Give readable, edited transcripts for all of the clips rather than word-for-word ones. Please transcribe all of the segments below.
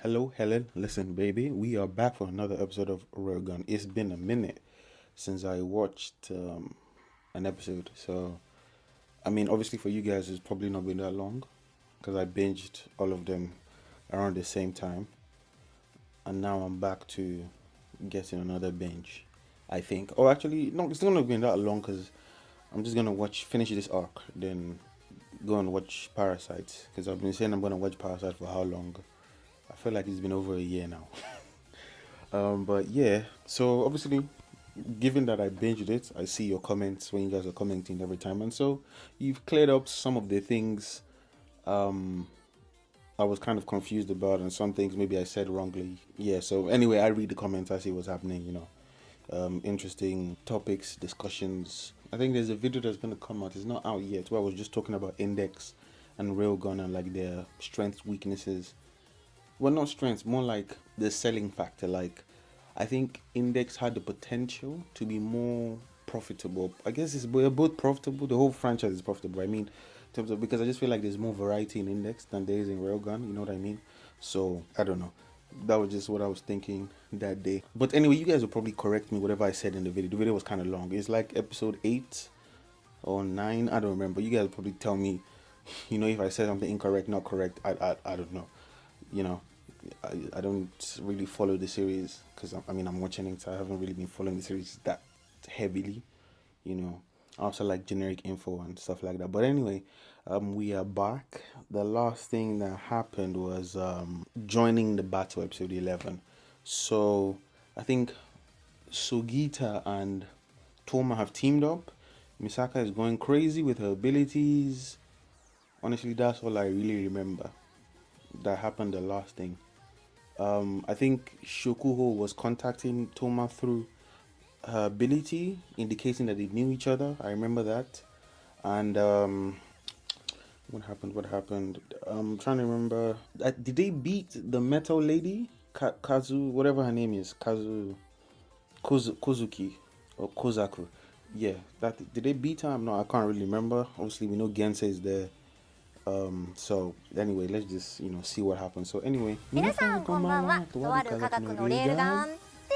Hello, Helen. Listen, baby, we are back for another episode of Railgun. It's been a minute since I watched an episode. So, I mean, obviously for you guys, it's probably not been that long because I binged all of them around the same time. And now I'm back to getting another binge, I think. Oh, actually, no, it's not going to be that long because I'm just going to finish this arc, then go and watch Parasite because I've been saying I'm going to watch Parasite for how long? I feel like it's been over a year now. But yeah, so obviously, given that I binged it, I see your comments when you guys are commenting every time, and so you've cleared up some of the things um, I was kind of confused about, and some things maybe I said wrongly. Yeah, so anyway, I read the comments, I see what's happening, interesting topics, discussions. I think there's a video that's going to come out, it's not out yet, where I was just talking about Index and Railgun and like their strengths, weaknesses. Well, not strengths, more like the selling factor. Like, I think Index had the potential to be more profitable. I guess we're both profitable. The whole franchise is profitable. I mean, in terms of, because I just feel like there's more variety in Index than there is in Railgun. You know what I mean? So I don't know. That was just what I was thinking that day. But anyway, you guys will probably correct me whatever I said in the video. The video was kind of long. It's like episode 8 or 9. I don't remember. You guys will probably tell me, if I said something incorrect, not correct. I don't know. You know, I don't really follow the series because I'm watching it, so I haven't really been following the series that heavily. I also like generic info and stuff like that. But anyway, we are back. The last thing that happened was joining the battle, episode 11. So I think Sugita and Toma have teamed up. Misaka is going crazy with her abilities. Honestly, that's all I really remember that happened, the last thing. I think Shokuho was contacting Toma through her ability, indicating that they knew each other. I remember that. And what happened? I'm trying to remember. Did they beat the metal lady? Kazu, whatever her name is. Kozuki or Kozaku. Yeah, did they beat her? No, I can't really remember. Obviously, we know Gensei is there. So anyway, let's just see what happens. So anyway, 皆さんこんばんは。とある科学のレールガン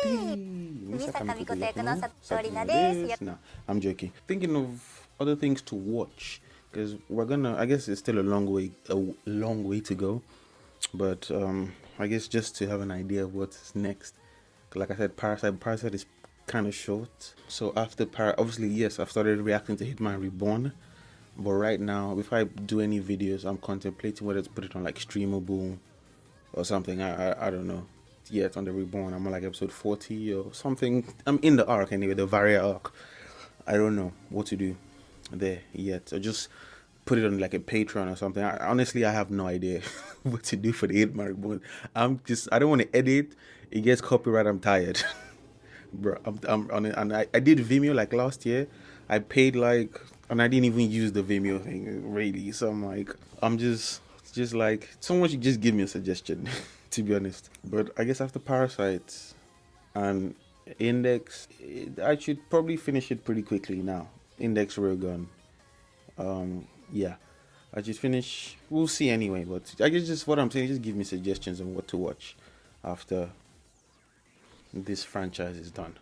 海坂美子役の里里奈です。 Nah, I'm joking. Thinking of other things to watch because I guess it's still a long way to go, but I guess just to have an idea of what's next. Like I said, Parasite is kind of short. So after obviously yes, I've started reacting to Hitman Reborn. But right now, if I do any videos, I'm contemplating whether to put it on like streamable or something. I don't know. Yeah, it's on the Reborn. I'm on like episode 40 or something. I'm in the arc anyway, the Varia arc. I don't know what to do there yet. Or just put it on like a Patreon or something. Honestly, I have no idea what to do for the Hitman Reborn. I don't want to edit. It gets copyright. I'm tired. Bro, I'm on it. And I did Vimeo like last year. I paid like, and I didn't even use the Vimeo thing really. So I'm just like, someone should just give me a suggestion, to be honest. But I guess after Parasite and Index, I should probably finish it pretty quickly now. Index Railgun. Yeah, I just finish. We'll see anyway. But I guess just what I'm saying, just give me suggestions on what to watch after this franchise is done.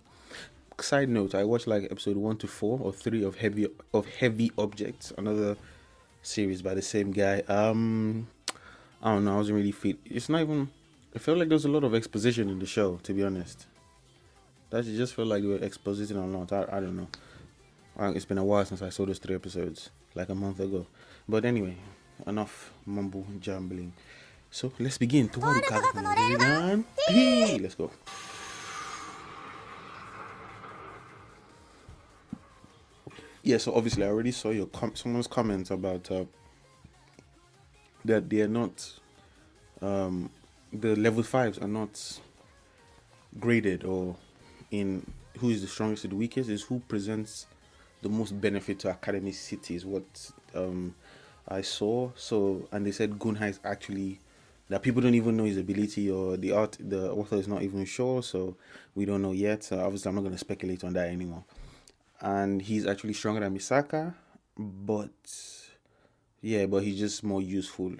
Side note, I watched like episode 1 to 4 or 3 of Heavy Objects, another series by the same guy. I don't know, I wasn't really it's not even, I felt like there was a lot of exposition in the show, to be honest. That just felt like they were expositing a lot. I don't know. It's been a while since I saw those 3 episodes, like a month ago. But anyway, enough mumble jambling. So let's begin. ToAru Let's go. Yeah, so obviously I already saw someone's comment about that they are not the level 5s are not graded, or in who is the strongest or the weakest, is who presents the most benefit to Academy City is what I saw. So, and they said Gunhai is actually, that people don't even know his ability, or the author is not even sure, so we don't know yet. So obviously I'm not going to speculate on that anymore. And he's actually stronger than Misaka, but he's just more useful,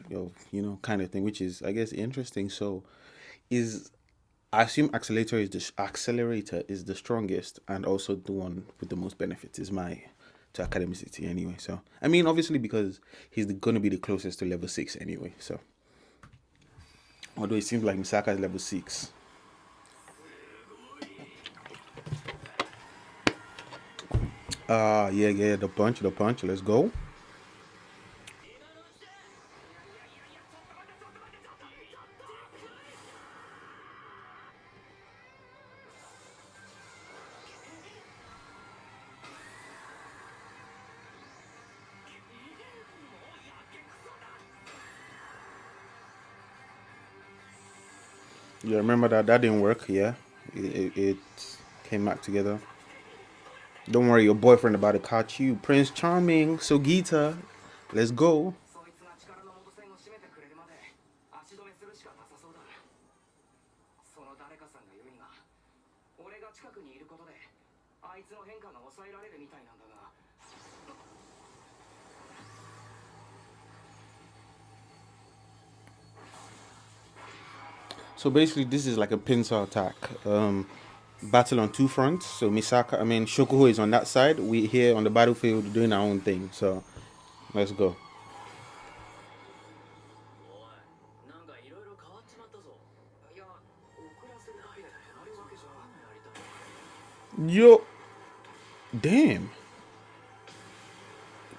kind of thing, which is, I guess, interesting. So is, I assume accelerator is the strongest and also the one with the most benefits is my to academicity anyway. So I mean, obviously because he's going to be the closest to level 6 anyway. So although it seems like Misaka is level 6. Yeah, the punch. Let's go. Yeah, remember that didn't work. Yeah, it came back together. Don't worry, your boyfriend about to catch you, Prince Charming. So Gita, let's go. So basically, this is like a pincer attack. Battle on two fronts. So Shokuho is on that side. We here on the battlefield doing our own thing. So let's go. Yo, damn,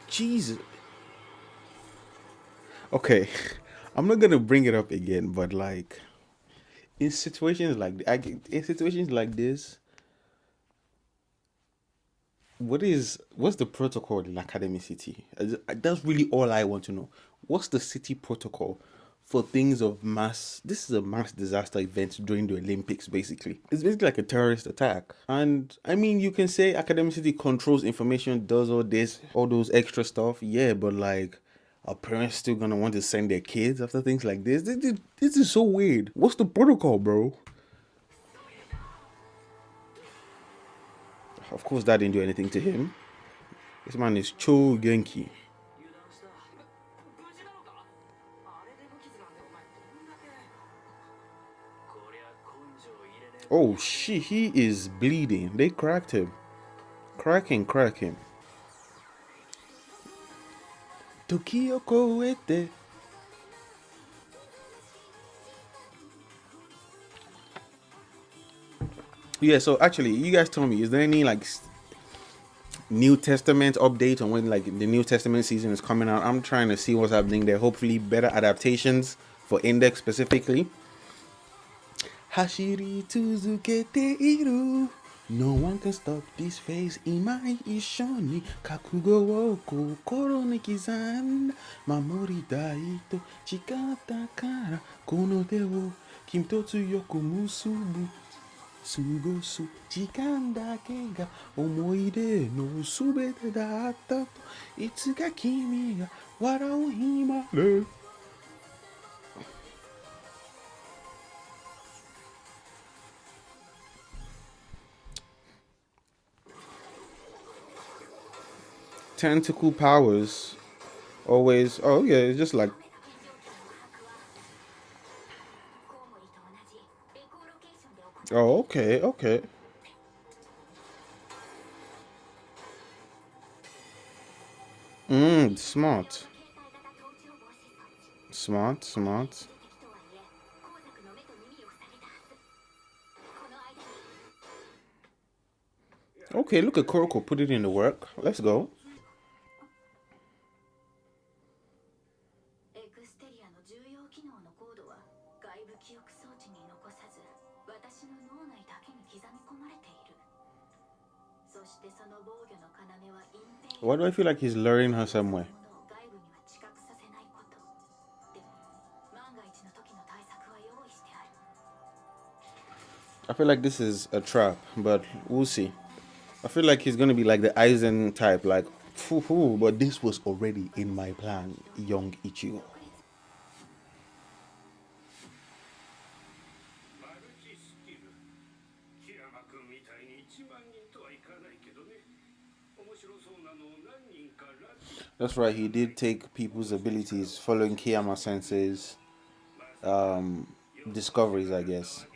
Jesus. Okay, I'm not gonna bring it up again, but like in situations like this, what's the protocol in Academy City? That's really all I want to know. What's the city protocol for things of mass? This is a mass disaster event during the Olympics. Basically, it's basically like a terrorist attack. And I mean, you can say Academy City controls information, does all this, all those extra stuff. Yeah, but like, are parents still gonna want to send their kids after things like this? This is so weird. What's the protocol, bro? Of course, that didn't do anything to him. This man is Cho Genki. Oh shit, he is bleeding. They cracked him. Crack him. Tokyo Koete. Yeah, so actually, you guys tell me, is there any like New Testament update on when like the New Testament season is coming out? I'm trying to see what's happening there. Hopefully, better adaptations for Index specifically. Hashiri tuzukete iru. No one can stop this phase. Imai ishoni kakugo wo kokoro ni kizanda. Mamori dai to chikata kara kono de wo kimtotsu yoku musubu. Sugosu chikan dake ga omoide no subete datta to itsu ga kimi ga warau himaru. Tentacle powers always. Oh yeah, it's just like. Oh, okay. Smart. Okay, look at Kuroko, put it in the work. Let's go. Why do I feel like he's luring her somewhere? I feel like this is a trap, but we'll see. I feel like he's gonna be like the Aizen type, like, foo, but this was already in my plan, young Ichigo. That's right, he did take people's abilities following Kiyama Sensei's discoveries, I guess.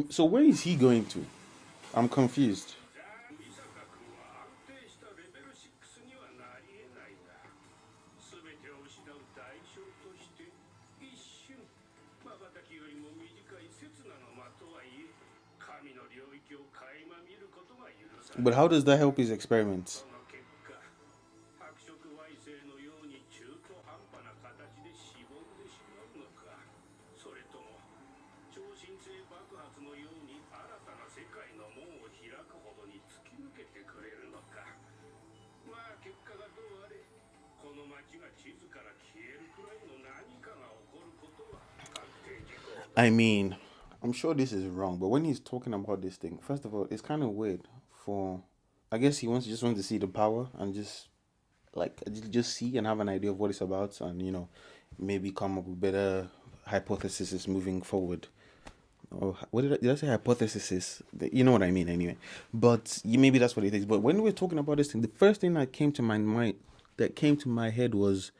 So where is he going to? I'm confused. But how does that help his experiments? I mean, I'm sure this is wrong, but when he's talking about this thing, first of all, it's kind of weird for. I guess he just wants to see the power and just like just see and have an idea of what it's about, and maybe come up with better hypotheses moving forward. Or what did I say? Hypothesis. You know what I mean, anyway. But maybe that's what it is. But when we're talking about this thing, the first thing that came to my mind, that came to my head was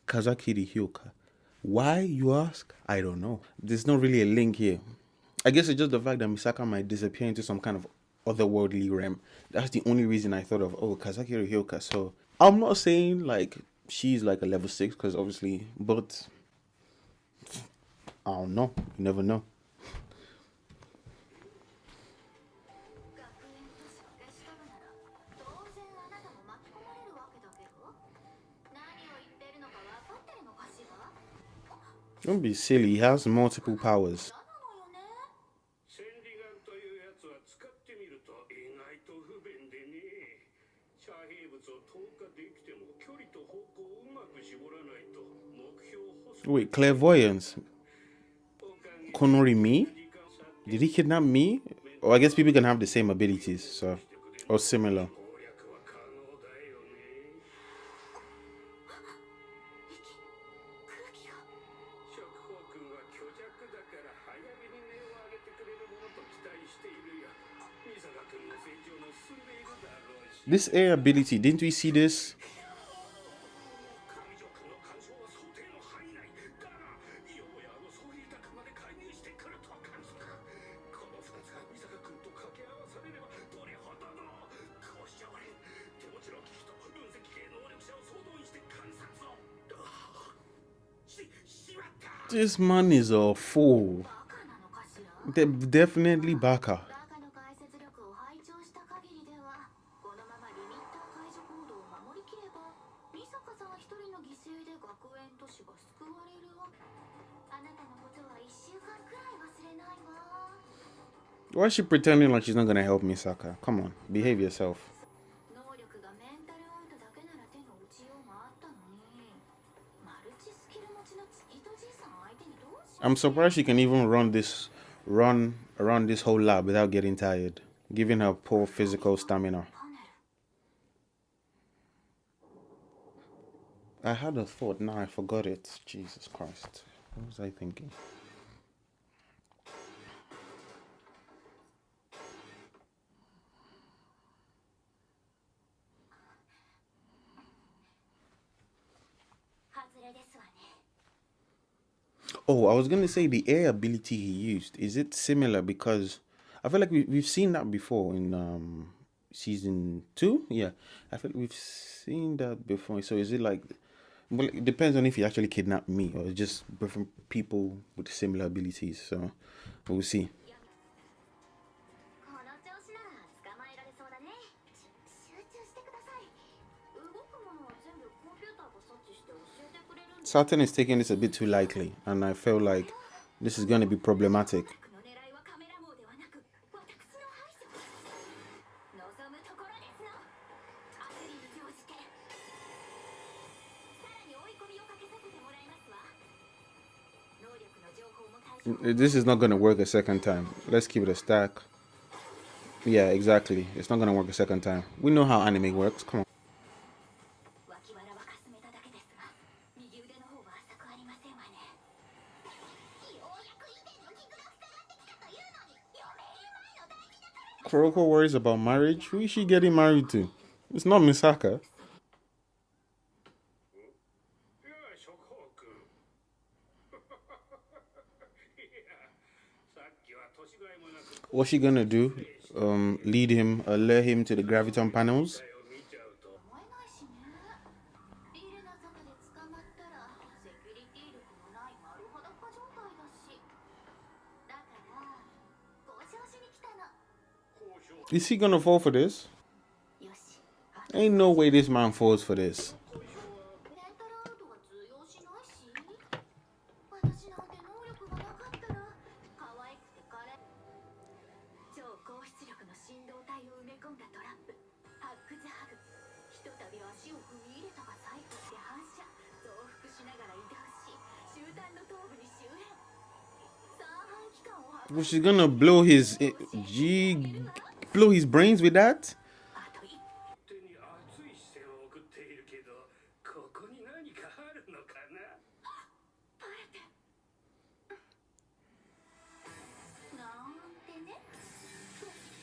Kazakiri Hyoka. Why, you ask? I don't know. There's not really a link here. I guess it's just the fact that Misaka might disappear into some kind of otherworldly realm. That's the only reason I thought of, Kazakiri Hyoka. So I'm not saying like she's like a level 6, because obviously, but I don't know. You never know. Don't be silly. He has multiple powers. Wait, clairvoyance. Konori me? Did he kidnap me? Or I guess people can have the same abilities, so or similar. This air ability, didn't we see this? This man is a fool. Definitely Baka. Why is she pretending like she's not gonna help Misaka? Come on, behave yourself. I'm surprised she can even run around this whole lab without getting tired, given her poor physical stamina. I had a thought, now I forgot it. Jesus Christ. What was I thinking? Oh, I was going to say the air ability he used. Is it similar? Because I feel like we've seen that before in season 2. Yeah, I feel like we've seen that before. So is it like... Well, it depends on if he actually kidnapped me or just different people with similar abilities. So we'll see. Saturn is taking this a bit too lightly, and I feel like this is going to be problematic. This is not going to work a second time. Let's keep it a stack. Yeah, exactly. It's not going to work a second time. We know how anime works. Come on. Kuroko worries about marriage. Who is she getting married to? It's not Misaka. What's she gonna do? Lead him, lure him to the graviton panels? Is he gonna fall for this? Ain't no way this man falls for this. Was she gonna blow his blow his brains with that?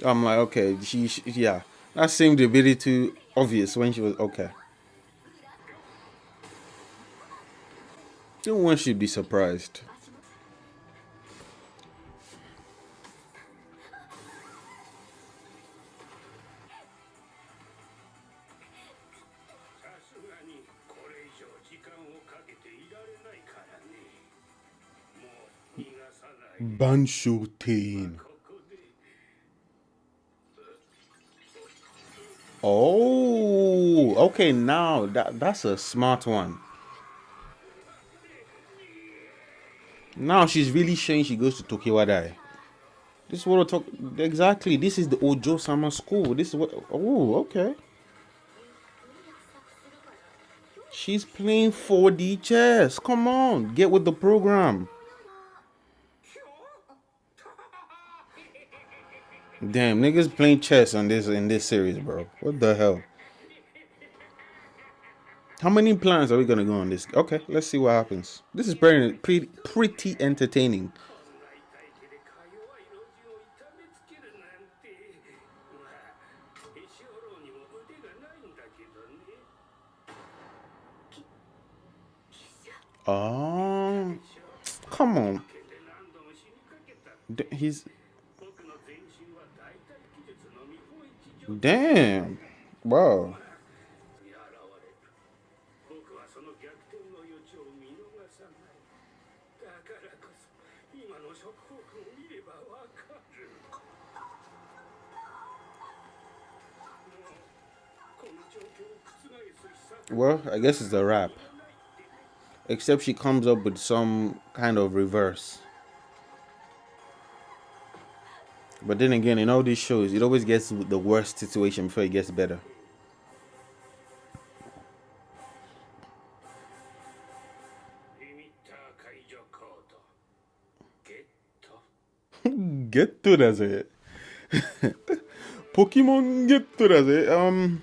I'm like, okay, yeah, that seemed a bit too obvious when she was okay. No one should be surprised. Banshotain. Oh, okay. Now that's a smart one. Now she's really showing she goes to Tokiwadai. This is what we're talking. Exactly. This is the Ojo Summer School. This is what. Oh, okay. She's playing 4D chess. Come on, get with the program. Damn, niggas playing chess on this in this series, bro. What the hell? How many plans are we gonna go on this? Okay, let's see what happens. This is pretty entertaining. Oh, come on. He's damn. Wow. Well, I guess it's a wrap. Except she comes up with some kind of reverse. But then again, in all these shows, it always gets the worst situation before it gets better. GETTO DAZE. Pokemon GETTO DAZE.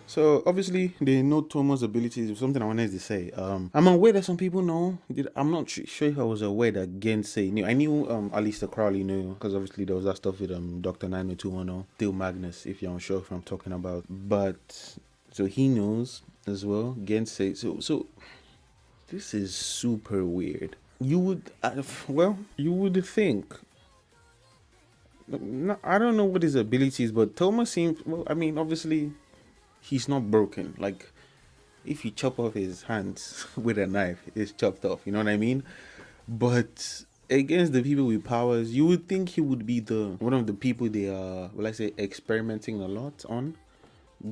So obviously they know Tomo's abilities. Something I wanted to say. I'm aware that some people know. I'm not sure if I was aware that Gensei knew. I knew Alistair Crowley knew because obviously there was that stuff with Dr. 90210, Still Magnus. If you're unsure if I'm talking about, but so he knows as well. Gensei. So this is super weird. You would you would think. No, I don't know what his abilities, but Thomas seems. Well, I mean, obviously he's not broken. Like, if you chop off his hands with a knife, it's chopped off. You know what I mean? But against the people with powers, you would think he would be the one of the people they are, well, I say, experimenting a lot on,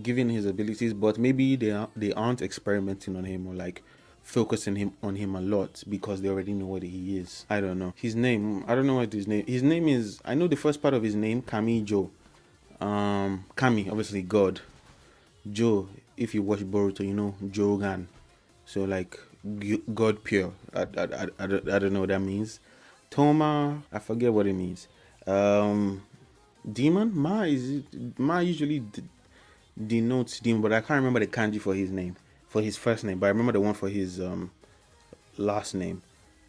given his abilities. But maybe they aren't experimenting on him or like focusing on him a lot because they already know what he is. I don't know his name. I don't know what his name. His name is. I know the first part of his name, Kamijo. Kami, obviously God. Joe, if you watch Boruto, you know Jogan. So like God pure. I don't know what that means. Toma, I forget what it means. Demon Ma usually denotes demon, but I can't remember the kanji for his name, for his first name. But I remember the one for his last name,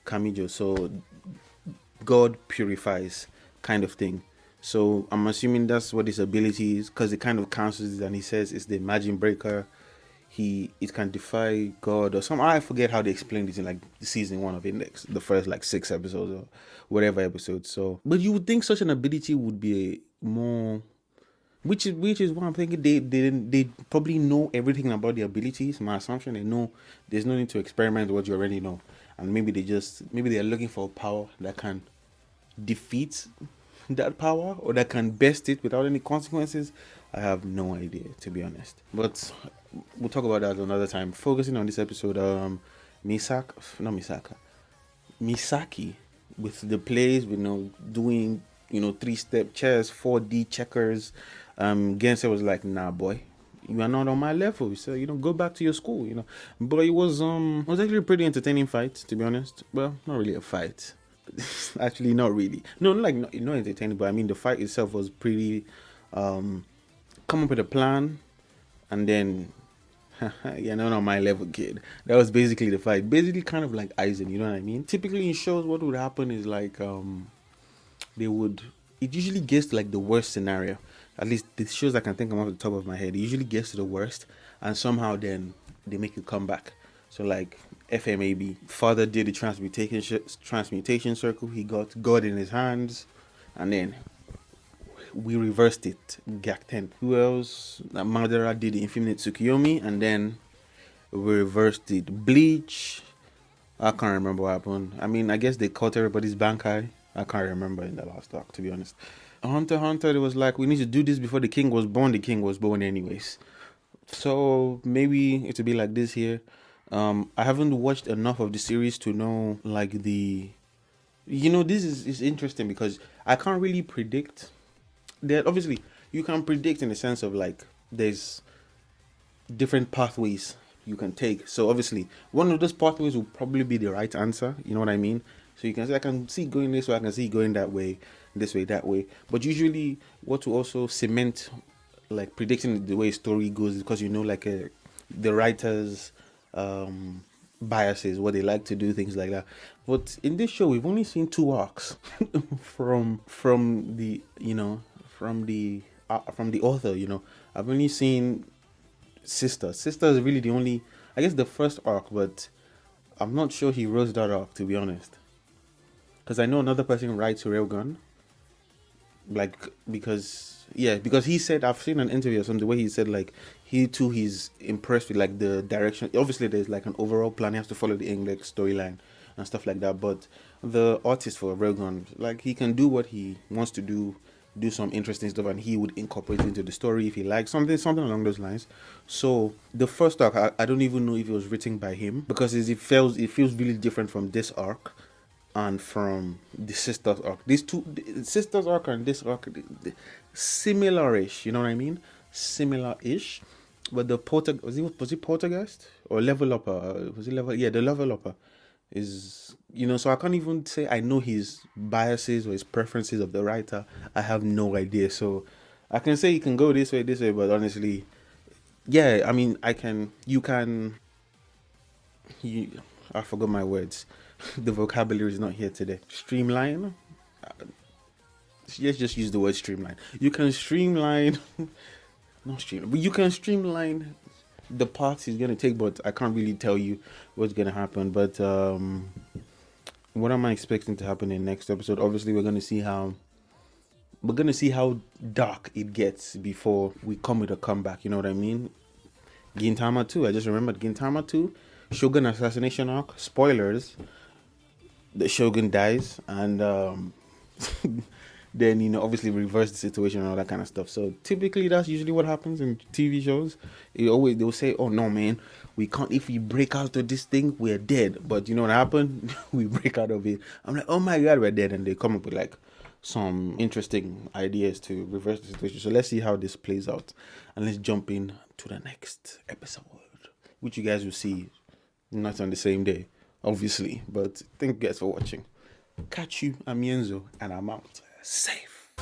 Kamijo. So God purifies, kind of thing. So I'm assuming that's what his ability is, because it kind of cancels it, and he says it's the Imagine Breaker. It can defy God or something. I forget how they explained it in like season 1 of Index, the first like 6 episodes or whatever episodes. So, but you would think such an ability would be a more, which is what I'm thinking. They probably know everything about the abilities. My assumption, they know there's no need to experiment with what you already know, and maybe they are looking for a power that can defeat that power, or that can best it without any consequences. I have no idea, to be honest, but we'll talk about that another time. Focusing on this episode, Misaki, with the plays, doing 3-step chess, 4D checkers. Gensei was like, nah boy, you are not on my level, so go back to your school. But it was actually a pretty entertaining fight, to be honest. Well, not really a fight. Actually, not really. No, like not entertaining, but I mean the fight itself was pretty. Come up with a plan, and then you're not on my level, kid. That was basically the fight. Basically, kind of like Aizen. You know what I mean? Typically in shows, what would happen is like they would. It usually gets to like the worst scenario. At least the shows I can think of off the top of my head. It usually gets to the worst, and somehow then they make you come back. So like FMAB, father did the transmutation circle. He got God in his hands, and then we reversed it. Gak 10. Who else? Madara did the infinite Tsukiyomi, and then we reversed it. Bleach. I can't remember what happened. I mean, I guess they caught everybody's Bankai. I can't remember in the last arc, to be honest. Hunter x Hunter, it was like, we need to do this before the king was born. The king was born anyways. So maybe it will be like this here. I haven't watched enough of the series to know like this is interesting, because I can't really predict. That obviously you can predict in the sense of like there's different pathways you can take. So obviously one of those pathways will probably be the right answer. You know what I mean? So you can say, I can see going this way, I can see going that way, this way, that way. But usually what will also cement like predicting the way a story goes is because like the writers biases, what they like to do, things like that. But in this show we've only seen 2 arcs from the from the author. I've only seen Sister is really the only, I guess, the first arc, but I'm not sure he wrote that arc, to be honest, because I know another person writes Railgun, like because he said, I've seen an interview or something where he said like he's impressed with like the direction. Obviously there's like an overall plan, he has to follow the English storyline and stuff like that, but the artist for Railgun, like, he can do what he wants to do some interesting stuff, and he would incorporate it into the story if he likes something along those lines. So the first arc, I don't even know if it was written by him, because it feels really different from this arc and from the Sisters arc. These two, the Sisters arc and this arc, similar-ish, you know what I mean? Similar-ish. But the was it Poltergeist or Level Upper? Was it Level? Yeah, the Level Upper is, so I can't even say I know his biases or his preferences of the writer. I have no idea. So I can say you can go this way, but honestly, yeah, I mean, I forgot my words. The vocabulary is not here today. Streamline. Let's just use the word streamline. You can streamline, not streamline, but you can streamline the paths he's gonna take, but I can't really tell you what's gonna happen. But what am I expecting to happen in the next episode? Obviously, we're gonna see how dark it gets before we come with a comeback. You know what I mean? Gintama 2. I just remembered Gintama 2. Shogun assassination arc. Spoilers. The Shogun dies, and then obviously reverse the situation and all that kind of stuff. So typically that's usually what happens in TV shows. They'll say, oh no man, we can't, if we break out of this thing we're dead. But you know what happened? We break out of it, I'm like, oh my god, we're dead. And they come up with like some interesting ideas to reverse the situation. So let's see how this plays out, and let's jump in to the next episode, which you guys will see not on the same day, obviously. But thank you guys for watching. Catch you. I'm Yenzo, and I'm out. Safe.